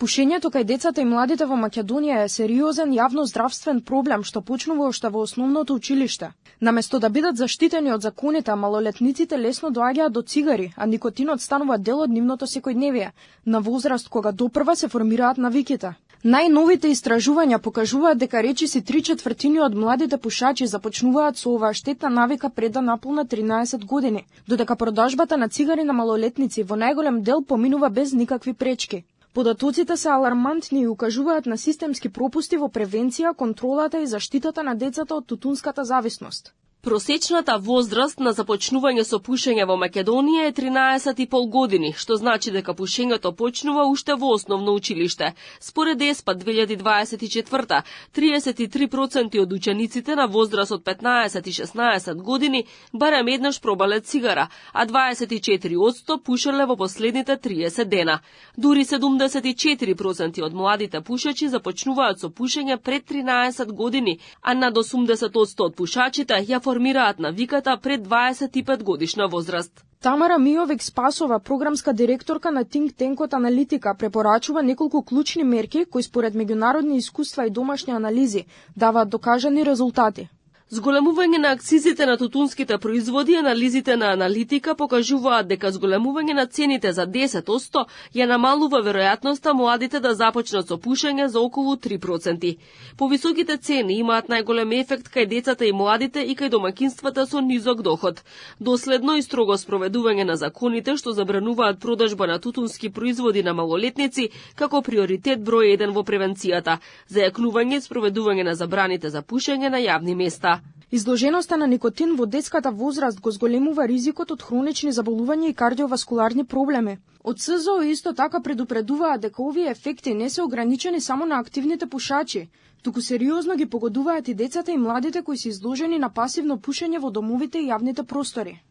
Пушењето кај децата и младите во Македонија е сериозен јавноздравствен проблем што почнува уште во основното училиште. Наместо да бидат заштитени од законите, малолетниците лесно доаѓаат до цигари, а никотинот станува дел од нивното секојдневие, на возраст кога допрва се формираат навиките. Најновите истражувања покажуваат дека речиси 3/4 од младите пушачи започнуваат со оваа штетна навика пред да наполнат 13 години, додека продажбата на цигари на малолетници во најголем дел поминува без никакви пречки. Податоците се алармантни и укажуваат на системски пропусти во превенција, контролата и заштитата на децата од тутунската зависност. Просечната возраст на започнување со пушење во Македонија е 13,5 години, што значи дека пушењето почнува уште во основно училиште. Според ЕСПА 2024, 33% од учениците на возраст од 15 и 16 години барем еднаш пробале цигара, а 24% пушеле во последните 30 дена. Дури 74% од младите пушачи започнуваат со пушење пред 13 години, а над 80% од пушачите ја формираат навиката пред 25 годишна возраст. Тамара Мијовик-Спасова, програмска директорка на Think Tank Аналитика, препорачува неколку клучни мерки кои според меѓународни искуства и домашни анализи даваат докажани резултати. Зголемување на акцизите на тутунските производи, анализите на аналитика покажуваат дека зголемување на цените за 10% ја намалува веројатноста младите да започнат со пушење за околу 3%. Повисоките цени имаат најголем ефект кај децата и младите и кај домакинствата со низок доход. Доследно и строго спроведување на законите што забрануваат продажба на тутунски производи на малолетници како приоритет број 1 во превенцијата, зајакнување и спроведување на забраните за пушење на јавни места. Изложеноста на никотин во детската возраст го зголемува ризикот од хронични заболувања и кардиоваскуларни проблеми. Од СЗО исто така предупредуваат дека овие ефекти не се ограничени само на активните пушачи, туку сериозно ги погодуваат и децата и младите кои се изложени на пасивно пушење во домовите и јавните простори.